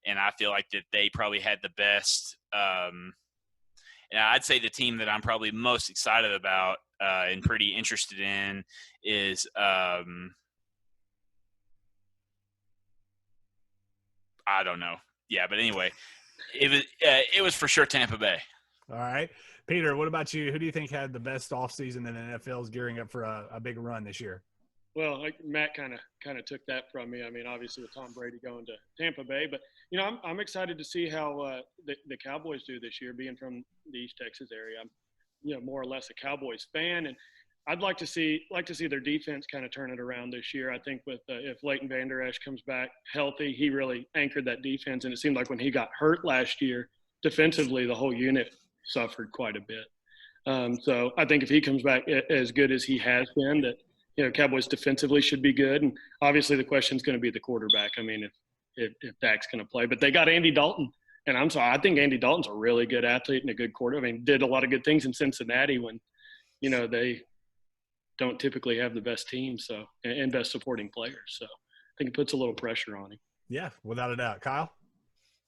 And I feel like that they probably had the best. And I'd say the team that I'm probably most excited about and pretty interested in is I don't know. Yeah, but anyway, it was for sure Tampa Bay. All right. Peter, what about you? Who do you think had the best offseason and the NFL is gearing up for a big run this year? Well, Matt kind of took that from me. I mean, obviously with Tom Brady going to Tampa Bay, but, you know, I'm excited to see how the Cowboys do this year. Being from the East Texas area, I'm, you know, more or less a Cowboys fan, and I'd like to see their defense kind of turn it around this year. I think with if Leighton Vander Esch comes back healthy, he really anchored that defense, and it seemed like when he got hurt last year, defensively the whole unit suffered quite a bit. So I think if he comes back as good as he has been, that, you know, Cowboys defensively should be good. And obviously the question is going to be the quarterback. I mean, if Dak's going to play. But they got Andy Dalton. And I'm sorry, I think Andy Dalton's a really good athlete and a good quarterback. I mean, did a lot of good things in Cincinnati when, they don't typically have the best team, and best supporting players. So I think it puts a little pressure on him. Yeah, without a doubt. Kyle?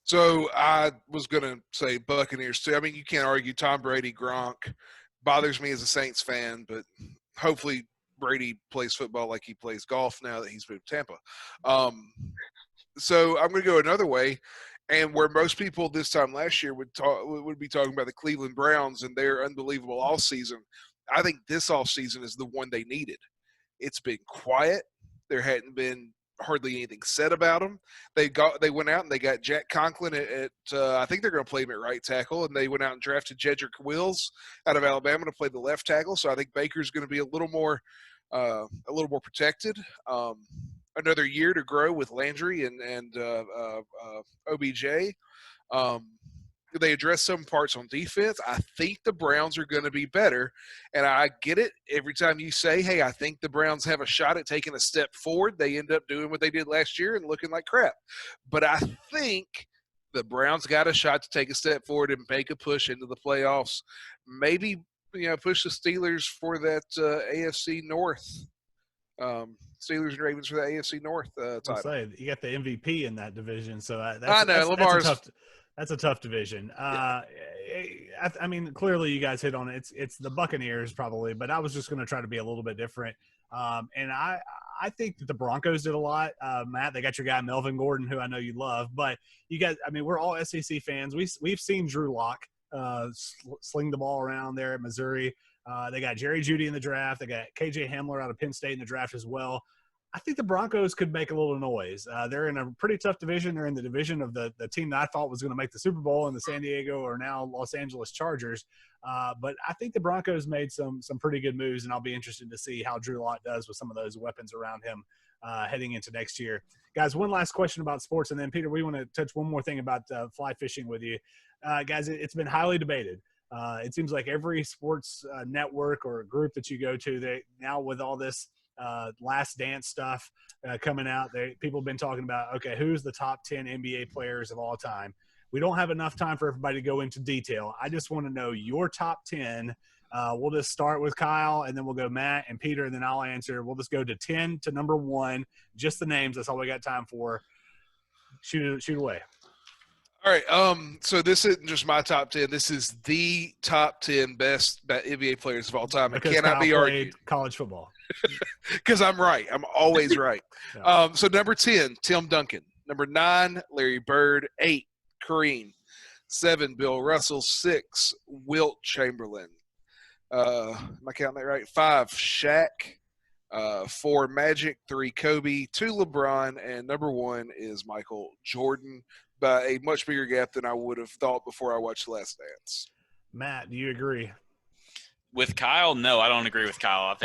So I was going to say Buccaneers too. I mean, you can't argue Tom Brady, Gronk. Bothers me as a Saints fan, but hopefully Brady plays football like he plays golf now that he's moved to Tampa. So I'm going to go another way. And where most people this time last year would be talking about the Cleveland Browns and their unbelievable offseason, I think this offseason is the one they needed. It's been quiet. There hadn't been hardly anything said about them. They went out and they got Jack Conklin at I think they're going to play him at right tackle, and they went out and drafted Jedrick Wills out of Alabama to play the left tackle. So I think Baker's going to be a little more protected. Another year to grow with Landry and OBJ. They address some parts on defense. I think the Browns are going to be better, and I get it. Every time you say, hey, I think the Browns have a shot at taking a step forward, they end up doing what they did last year and looking like crap. But I think the Browns got a shot to take a step forward and make a push into the playoffs. Maybe, push the Steelers for that AFC North. Steelers and Ravens for the AFC North title. Say, you got the MVP in that division, so that's a tough division. I mean, clearly you guys hit on it. It's the Buccaneers probably, but I was just going to try to be a little bit different. And I think that the Broncos did a lot. Matt, they got your guy Melvin Gordon, who I know you love, but you guys, I mean, we're all SEC fans. We've seen Drew Lock sling the ball around there at Missouri. They got Jerry Jeudy in the draft. They got KJ Hamler out of Penn State in the draft as well. I think the Broncos could make a little noise. They're in a pretty tough division. They're in the division of the team that I thought was going to make the Super Bowl in the San Diego or now Los Angeles Chargers. But I think the Broncos made some pretty good moves, and I'll be interested to see how Drew Lock does with some of those weapons around him heading into next year. Guys, one last question about sports, and then, Peter, we want to touch one more thing about fly fishing with you. Guys, it's been highly debated. It seems like every sports network or group that you go to, they now with all this Last Dance stuff coming out, people have been talking about, okay, who's the top 10 NBA players of all time? We don't have enough time for everybody to go into detail. I just want to know your top 10. We'll just start with Kyle, and then we'll go Matt and Peter, and then I'll answer. We'll just go to 10 to number 1, just the names. That's all we got time for. Shoot away. All right. So this isn't just my top 10. This is the top 10 best NBA players of all time. It cannot be argued. College football. Because I'm right. I'm always right. Yeah. So number 10, Tim Duncan. Number 9, Larry Bird. 8, Kareem. 7, Bill Russell. 6, Wilt Chamberlain. Am I counting that right? 5, Shaq. 4, Magic. 3, Kobe. 2, LeBron. And number 1 is Michael Jordan, by a much bigger gap than I would have thought before I watched The Last Dance. Matt, do you agree? With Kyle? No, I don't agree with Kyle. I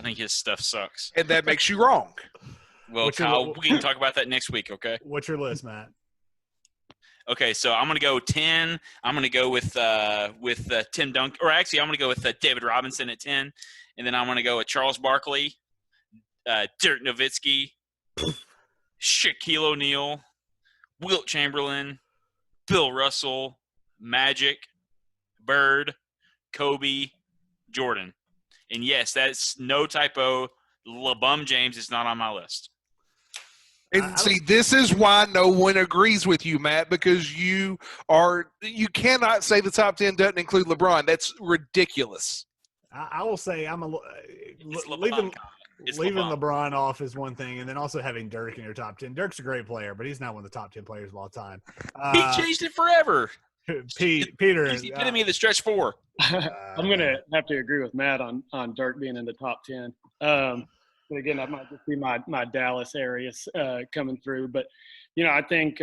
think his stuff sucks. And that makes you wrong. Well, Kyle, we can talk about that next week, okay? What's your list, Matt? Okay, so I'm going to go 10. I'm going to go with Tim Duncan. Or actually, I'm going to go with David Robinson at 10. And then I'm going to go with Charles Barkley, Dirk Nowitzki, Shaquille O'Neal, Wilt Chamberlain, Bill Russell, Magic, Bird, Kobe, Jordan. And yes, that's no typo. LeBum James is not on my list. And see, this is why no one agrees with you, Matt, because you cannot say the top 10 doesn't include LeBron. That's ridiculous. I will say leaving LeBron off is one thing, and then also having Dirk in your top 10. Dirk's a great player, but he's not one of the top 10 players of all time. He changed it forever. Peter. He's the epitome of the stretch 4. I'm going to have to agree with Matt on Dirk being in the top 10. But again, that might just be my Dallas areas coming through. But, I think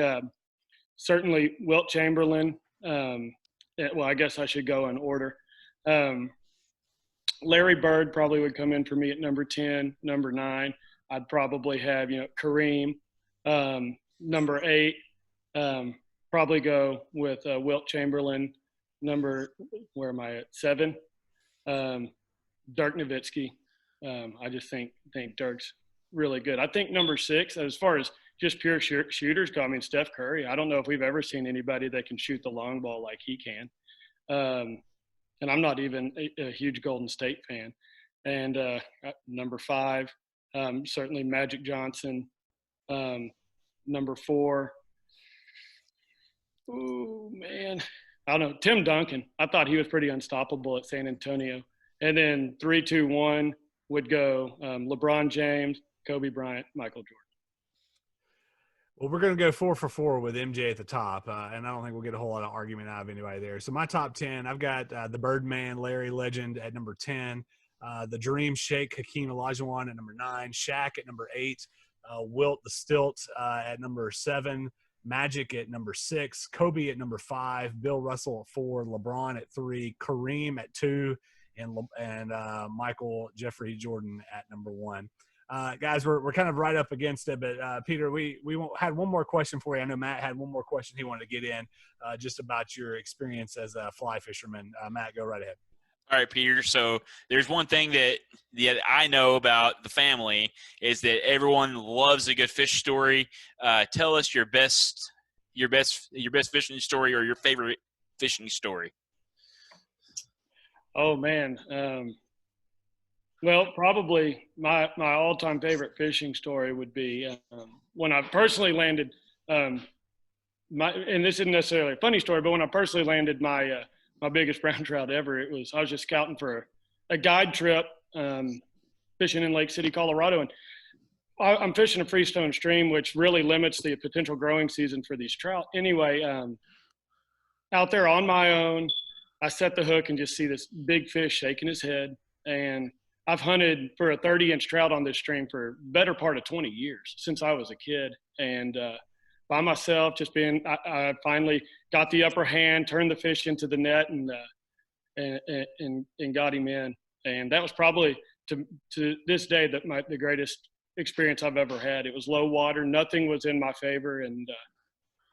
certainly Wilt Chamberlain. Well, I guess I should go in order. Larry Bird probably would come in for me at number 10. Number 9, I'd probably have, Kareem. Number 8, probably go with Wilt Chamberlain. Where am I at? 7, Dirk Nowitzki. I just think Dirk's really good. I think number 6, as far as just pure shooters go. I mean, Steph Curry, I don't know if we've ever seen anybody that can shoot the long ball like he can. And I'm not even a huge Golden State fan. And number 5, certainly Magic Johnson. Number 4, oh man, I don't know, Tim Duncan. I thought he was pretty unstoppable at San Antonio. And then 3, 2, 1 would go LeBron James, Kobe Bryant, Michael Jordan. Well, we're going to go 4 for 4 with MJ at the top, and I don't think we'll get a whole lot of argument out of anybody there. So my top 10, I've got the Birdman, Larry Legend at number 10, the Dream Shake, Hakeem Olajuwon at number 9, Shaq at number 8, Wilt the Stilt at number 7, Magic at number 6, Kobe at number 5, Bill Russell at 4, LeBron at 3, Kareem at 2, and Michael Jeffrey Jordan at number 1. Guys, we're kind of right up against it, but Peter, we had one more question for you. I know Matt had one more question he wanted to get in just about your experience as a fly fisherman. Matt, go right ahead. All right, Peter. So there's one thing that I know about the family is that everyone loves a good fish story. Tell us your best fishing story or your favorite fishing story. Oh man. Well, probably my all-time favorite fishing story would be when I personally landed and this isn't necessarily a funny story, but when I personally landed my biggest brown trout ever, I was just scouting for a guide trip, fishing in Lake City, Colorado, and I'm fishing a freestone stream, which really limits the potential growing season for these trout. Anyway, out there on my own, I set the hook and just see this big fish shaking his head, and I've hunted for a 30-inch trout on this stream for better part of 20 years since I was a kid. And by myself, I finally got the upper hand, turned the fish into the net, and got him in. And that was probably to this day the greatest experience I've ever had. It was low water, nothing was in my favor, and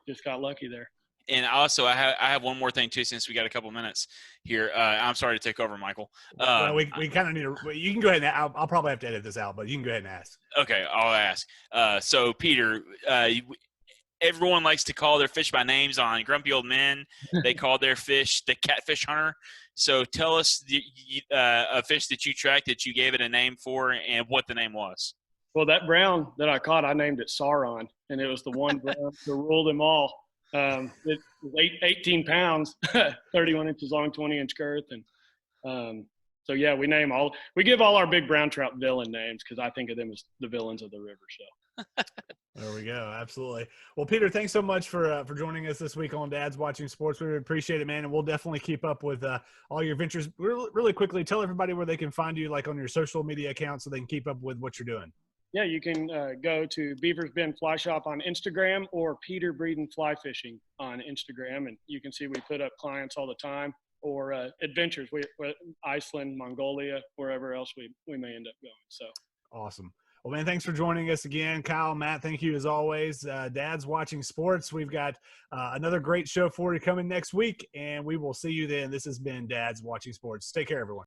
just got lucky there. And also, I have one more thing too, since we got a couple minutes here. I'm sorry to take over, Michael. Well, we kind of need to. You can go ahead and I'll probably have to edit this out, but you can go ahead and ask. Okay, I'll ask. So, Peter, everyone likes to call their fish by names. On Grumpy Old Men, they called their fish the Catfish Hunter. So, tell us a fish that you tracked that you gave it a name for, and what the name was. Well, that brown that I caught, I named it Sauron, and it was the one brown to rule them all. It was 18 pounds, 31 inches long, 20-inch girth. And so, yeah, we give all our big brown trout villain names because I think of them as the villains of the river. So there we go. Absolutely. Well, Peter, thanks so much for joining us this week on Dad's Watching Sports. We really appreciate it, man. And we'll definitely keep up with all your ventures. Really quickly, tell everybody where they can find you, like on your social media accounts, so they can keep up with what you're doing. Yeah, you can go to Beavers Bend Fly Shop on Instagram or Peter Breeden Fly Fishing on Instagram, and you can see we put up clients all the time or adventures. We Iceland, Mongolia, wherever else we may end up going. So awesome. Well, man, thanks for joining us again, Kyle, Matt. Thank you as always. Dad's Watching Sports. We've got another great show for you coming next week, and we will see you then. This has been Dad's Watching Sports. Take care, everyone.